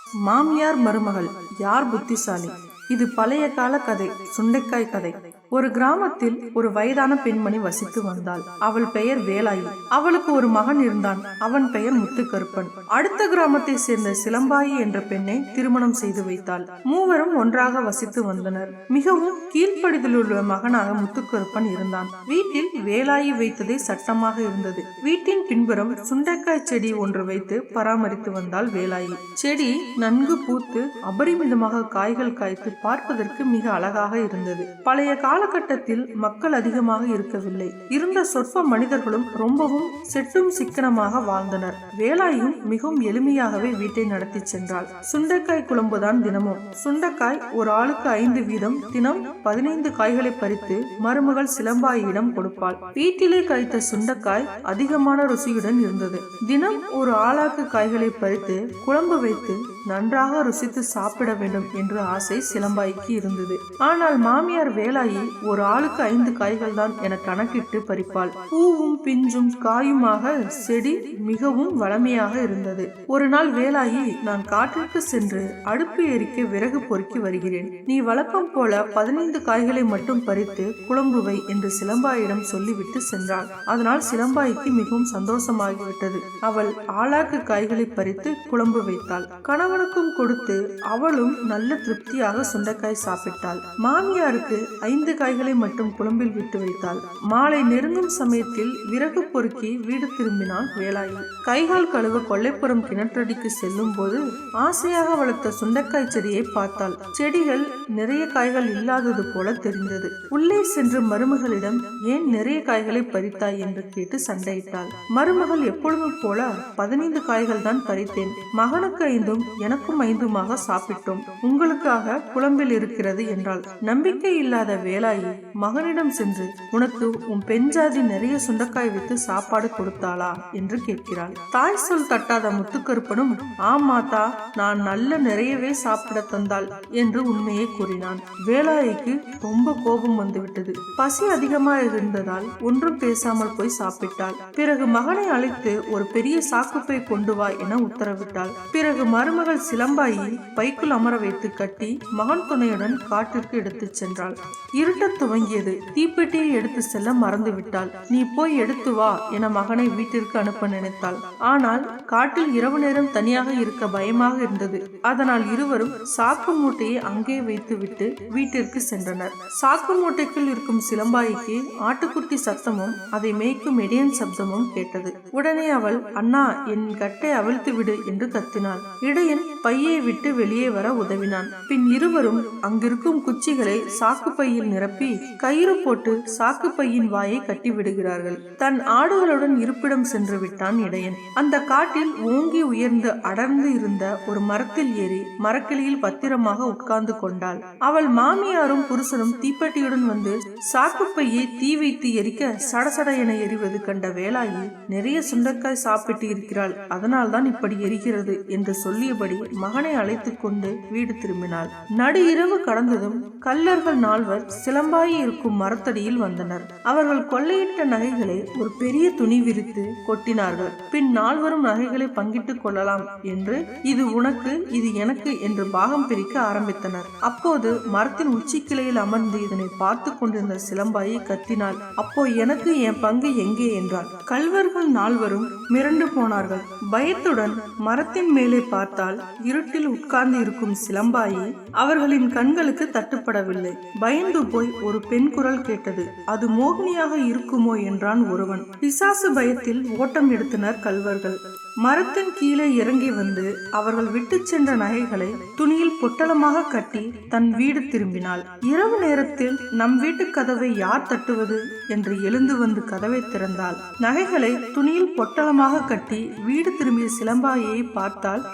மாமியார் மருமகள் யார் புத்திசாலி? இது பழைய கால கதை, சுண்டைக்காய் கதை. ஒரு கிராமத்தில் ஒரு வயதான பெண்மணி வசித்து வந்தாள். அவள் பெயர் வேலாயி. அவளுக்கு ஒரு மகன் இருந்தான். அவன் பெயர் முத்துக்கருப்பன். அடுத்த கிராமத்தை சேர்ந்த சிலம்பாயி என்ற பெண்ணை திருமணம் செய்து வைத்தாள். மூவரும் ஒன்றாக வசித்து வந்தனர். மிகவும் கீழ்ப்படிதலுள்ள மகனாக முத்துக்கருப்பன் இருந்தான். வீட்டில் வேலாயி வைத்ததே சட்டமாக இருந்தது. வீட்டின் பின்புறம் சுண்டைக்காய் செடி ஒன்று வைத்து பராமரித்து வந்தாள் வேலாயி. செடி நன்கு பூத்து அபரிமிதமாக காய்கள் காய்த்து பார்ப்பதற்கு மிக அழகாக இருந்தது. பழைய காலகட்டத்தில் மக்கள் அதிகமாக இருக்கவில்லை. இருந்த சொற்ப மனிதர்களும் ரொம்பவும் செட்டும் சிக்கனமாக வாழ்ந்தனர். வேலாயும் மிகவும் எளிமையாகவே வீட்டை நடத்தி சென்றாள். சுண்டைக்காய் குழம்புதான் தினமும். சுண்டைக்காய் ஒரு ஆளுக்கு 5 வீதம், தினம் 15 காய்களை பறித்து மருமகள் சிலம்பாயிடம் கொடுப்பாள். வீட்டிலே காய்த்த சுண்டைக்காய் அதிகமான ருசியுடன் இருந்தது. தினம் ஒரு ஆளாக்கு காய்களை பறித்து குழம்பு வைத்து நன்றாக ருசித்து சாப்பிட வேண்டும் என்ற ஆசை சிலம்பாய்க்கு இருந்தது. ஆனால் மாமியார் வேலாயி ஒரு ஆளுக்கு 5 காய்கள் தான் என கணக்கிட்டு பறிப்பாள். பூவும் பிஞ்சும் காயுமாக செடி மிகவும் வளமையாக இருந்தது. ஒரு நாள் வேலாயி, நான் காட்டிற்கு சென்று அடுப்பு எரிக்க விறகு பொறுக்கி வருகிறேன். நீ வழக்கம் போல 15 காய்களை மட்டும் பறித்து குழம்பு வை என்று சிலம்பாயிடம் சொல்லிவிட்டு சென்றாள். அதனால் சிலம்பாய்க்கு மிகவும் சந்தோஷமாகிவிட்டது. அவள் ஆளாக்கு காய்களை பறித்து குழம்பு வைத்தாள். கணவனுக்கும் கொடுத்து அவளும் நல்ல திருப்தியாக சுண்டைக்காய் சாப்பிட்டாள். மாமியாருக்கு 5 காய்களை மட்டும் குழம்பில் விட்டு வைத்தாள். மாலை நெருங்கும் சமயத்தில் விறகு பொறுக்கி வீடு திரும்பினாள் வேலாயி. கைகால் கழுவ கொல்லைப்புறம் கிணற்றடிக்கு செல்லும் போது ஆசையாக வளர்த்த சுண்டைக்காய் செடியை பார்த்தாள். செடிகள் நிறைய காய்கள் இல்லாதது போல தெரிந்தது. உள்ளே சென்று மருமகளிடம், ஏன் நிறைய காய்களை பறித்தாய் என்று கேட்டு சண்டையிட்டாள். மருமகள் எப்பொழுதும் போல 15 காய்கள் தான் பறித்தேன். மகனுக்கு 5ம் எனக்கும் 5மாக சாப்பிட்டோம். உங்களுக்காக குழம்பில் இருக்கிறது என்றாள். நம்பிக்கை இல்லாத வேலாயி மகனிடம் சென்று, உனக்கு உன் பெண் ஜாதி நிறைய சுண்டைக்காய் வைத்து சாப்பாடு கொடுத்தாளா என்று கேட்கிறாள். தாய் சொல் தட்டாத முத்துக்கருப்பனும், ஆமாத்தா, நான் நல்ல நிறையவே சாப்பிட தந்தாள் என்று உண்மையை கூறினான். வேலாயிக்கு ரொம்ப கோபம் வந்துவிட்டது. பசி அதிகமாக இருந்ததால் ஒன்றும் பேசாமல் போய் சாப்பிட்டாள். பிறகு மகனை அழைத்து ஒரு பெரிய சாக்குப்பை கொண்டு வா என உத்தரவிட்டாள். பிறகு மருமகள் சிலம்பாயி பைக்குள் அமர வைத்து கட்டி மகன் துணையுடன் காட்டிற்கு எடுத்து சென்றாள். இருட்டத் துவங்கியது. தீப்பெட்டியை எடுத்து செல்ல மறந்துவிட்டாள். நீ போய் எடுத்து வா என மகனை வீட்டிற்கு அனுப்ப நினைத்தாள். ஆனால் காட்டில் இரவு நேரம் தனியாக இருக்க பயமாக இருந்தது. அதனால் இருவரும் சாக்கு மூட்டையை அங்கே வைத்து விட்டு வீட்டிற்கு சென்றனர். சாக்கு மூட்டைக்குள் இருக்கும் சிலம்பாய்க்கு ஆட்டுக்குட்டி சத்தமும் அதை மேய்க்கும் இடையன் சப்தமும் கேட்டது. உடனே அவள், அண்ணா, என் கட்டை அவிழ்த்து விடு என்று கத்தினாள். இடையன் பையை விட்டு வெளியே வர உதவினான். பின் இருவரும் அங்கிருக்கும் குச்சிகளை சாக்கு பையில் நிரப்பி கயிறு போட்டு சாக்கு பையின் வாயை கட்டி விடுகிறார்கள். தன் ஆடுகளுடன் இருப்பிடம் சென்று விட்டான் இடையன். அந்த காட்டில் ஓங்கி உயர்ந்து அடர்ந்து இருந்த ஒரு மரத்தில் ஏறி மரக்கிளையில் பத்திரமாக உட்கார்ந்து கொண்டாள். அவள் மாமியாரும் புருஷனும் தீப்பெட்டியுடன் வந்து சாக்கு பையை தீ வைத்து எரிக்க சடசட என எரிவது கண்ட வேலாயி, நிறைய சுண்டைக்காய் சாப்பிட்டு இருக்கிறாள், அதனால் தான் இப்படி எரிகிறது என்று சொல்லியபடி மகனை அழைத்துக் கொண்டு வீடு திரும்பினாள். நடு இரவு கடந்ததும் கள்ளர்கள் 4 சிலம்பாயி இருக்கும் மரத்தடியில் வந்தனர். அவர்கள் கொள்ளையிட்ட நகைகளை ஒரு பெரிய துணி விரித்து கொட்டினார்கள். பின் 4 நகைகளை பங்கிட்டுக் கொள்ளலாம் என்று, இது உனக்கு, இது எனக்கு என்று பாகம் பிரிக்க ஆரம்பித்தனர். அப்போது மரத்தின் உச்சி கிளையில் அமர்ந்து இதனை பார்த்து கொண்டிருந்த சிலம்பாயி கத்தினாள். அப்போ எனக்கு என் பங்கு எங்கே என்றாள். கள்வர்கள் 4 மிரண்டு போனார்கள். பயத்துடன் மரத்தின் மேலே பார்த்தால் இருட்டில் உட்கார்ந்து இருக்கும் சிலம்பாயி அவர்களின் கண்களுக்கு தட்டுப்படவில்லை. பயந்து போய் ஒரு பெண் குரல் கேட்டது. அது மோகினியாக இருக்குமோ என்றான் ஒருவன். பிசாசு பயத்தில் ஓட்டம் எடுத்தனர் கள்வர்கள். மரத்தின் கீழே இறங்கி வந்து அவர்கள் விட்டு சென்ற நகைகளை துணியில் பொட்டலமாக கட்டி தன் வீடு திரும்பினாள். இரவு நேரத்தில் நம் வீட்டு கதவை யார் தட்டுவது என்று எழுந்து வந்து கதவை திறந்தாள். நகைகளை துணியில் பொட்டலமாக கட்டி வீடு திரும்பிய சிலம்பாயை பார்த்தால்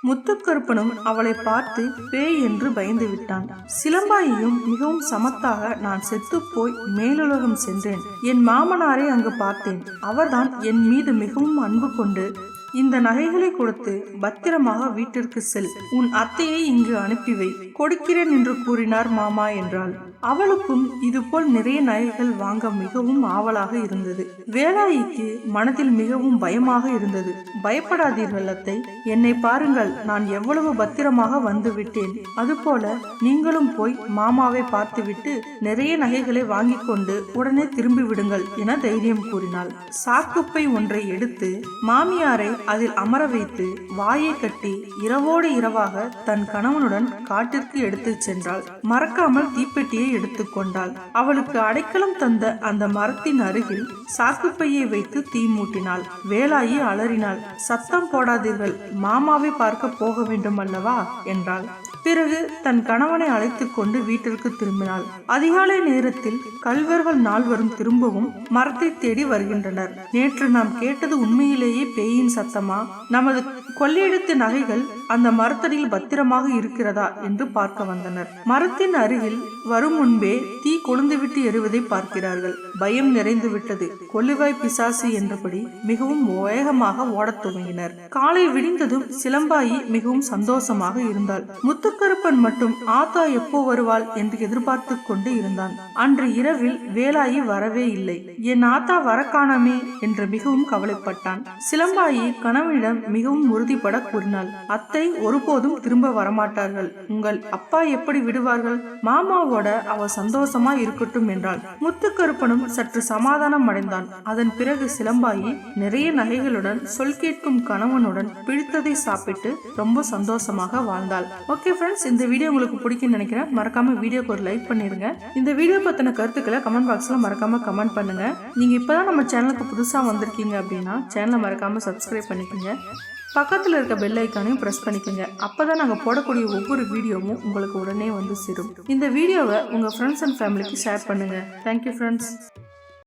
முத்துக்கருப்பனும் அவளை பார்த்து பேய் என்று பயந்து விட்டான். சிலம்பாயியும் மிகவும் சமத்தாக, நான் செத்து போய் மேலுலகம் சென்றேன். என் மாமனாரை அங்கு பார்த்தேன். அவர்தான் என் மீது மிகவும் அன்பு கொண்டு இந்த நகைகளை கொடுத்து பத்திரமாக வீட்டிற்கு செல். உன் அத்தையை இங்கு அனுப்பிவை. கொடுக்கிறேன் என்று கூறினார் மாமா என்றாள். அவளுக்கும் இதுபோல் நிறைய நகைகள் வாங்க மிகவும் ஆவலாக இருந்தது. வேலாயிக்கு மனதில் மிகவும் பயமாக இருந்தது. பயப்படாதீர்கள் அத்தை, என்னை பாருங்கள், நான் எவ்வளவு பத்திரமாக வந்து விட்டேன். அதுபோல நீங்களும் போய் மாமாவை பார்த்துவிட்டு நிறைய நகைகளை வாங்கி கொண்டு உடனே திரும்பி விடுங்கள் என தைரியம் கூறினாள். சாக்குப்பை ஒன்றை எடுத்து மாமியாரை அதில் அமர வைத்து வாயை கட்டி இரவோடு இரவாக தன் கணவனுடன் காட்டிற்கு எடுத்து சென்றாள். மறக்காமல் தீப்பெட்டியை எடுத்துக்கொண்டாள். அவளுக்கு அடைக்கலம் தந்த அந்த மரத்தின் அருகில் சாக்குப்பையை வைத்து தீ மூட்டினாள். வேலாயி அலறினாள். சத்தம் போடாதீர்கள், மாமாவை பார்க்க போக வேண்டும் அல்லவா என்றாள். பிறகு தன் கணவனை அழைத்து கொண்டு வீட்டிற்கு திரும்பினாள். அதிகாலை நேரத்தில் கல்வர்கள் நால்வரும் திரும்பவும் மரத்தை தேடி வருகின்றனர். நேற்று நாம் கேட்டது உண்மையிலேயே பேயின் சத்தமா, நமது கொள்ளையடித்த நகைகள் அந்த மரத்தடியில் பத்திரமாக இருக்கிறதா என்று பார்க்க வந்தனர். மரத்தின் அருகில் வரும் முன்பே தீ கொழுந்துவிட்டு எறிவதை பார்க்கிறார்கள். பயம் நிறைந்து விட்டது. கொள்ளுவாய் பிசாசு என்றபடி மிகவும் வேகமாக ஓடத் துவங்கினர். காலை விடிந்ததும் சிலம்பாயி மிகவும் சந்தோஷமாக இருந்தாள். முத்துக்கருப்பன் மட்டும் ஆத்தா எப்போ வருவாள் என்று எதிர்பார்த்து கொண்டு இருந்தான். அன்று இரவில் வேலாயி வரவே இல்லை. என் ஆத்தா வர காணாமே என்று மிகவும் கவலைப்பட்டான். சிலம்பாயி கணவனிடம் மிகவும் உறுதிபட கூறினாள். அத்தை ஒருபோதும் திரும்ப வரமாட்டார்கள். உங்கள் அப்பா எப்படி விடுவார்கள்? மாமாவோட அவ சந்தோஷமா இருக்கட்டும் என்றாள். முத்துக்கருப்பனும் சற்று சமாதானம் அடைந்தான். அதன் பிறகு சிலம்பாயி நிறைய நகைகளுடன் சொல் கேட்கும் கணவனுடன் பிடித்ததை சாப்பிட்டு ரொம்ப சந்தோஷமாக வாழ்ந்தாள். ஓகே ஃப்ரெண்ட்ஸ், இந்த வீடியோ உங்களுக்கு பிடிக்கும்னு நினைக்கிறேன். மறக்காம வீடியோக்கு ஒரு லைக் பண்ணிருங்க. இந்த வீடியோ பத்தின கருத்துக்களை கமெண்ட் பாக்ஸ்ல மறக்காம கமெண்ட் பண்ணுங்க. நீங்க இப்பதான் நம்ம சேனலுக்கு புதுசா வந்திருக்கீங்க அப்படின்னா சேனலை மறக்காம சப்ஸ்கிரைப் பண்ணிக்கோங்க. பக்கத்தில் இருக்க பெல் ஐக்கானையும் ப்ரெஸ் பண்ணிக்கோங்க. அப்பதான் நாங்கள் போடக்கூடிய ஒவ்வொரு வீடியோவும் உங்களுக்கு உடனே வந்து சேரும். இந்த வீடியோவை உங்கள் ஃப்ரெண்ட்ஸ் அண்ட் ஃபேமிலிக்கு ஷேர் பண்ணுங்க. Thank you friends.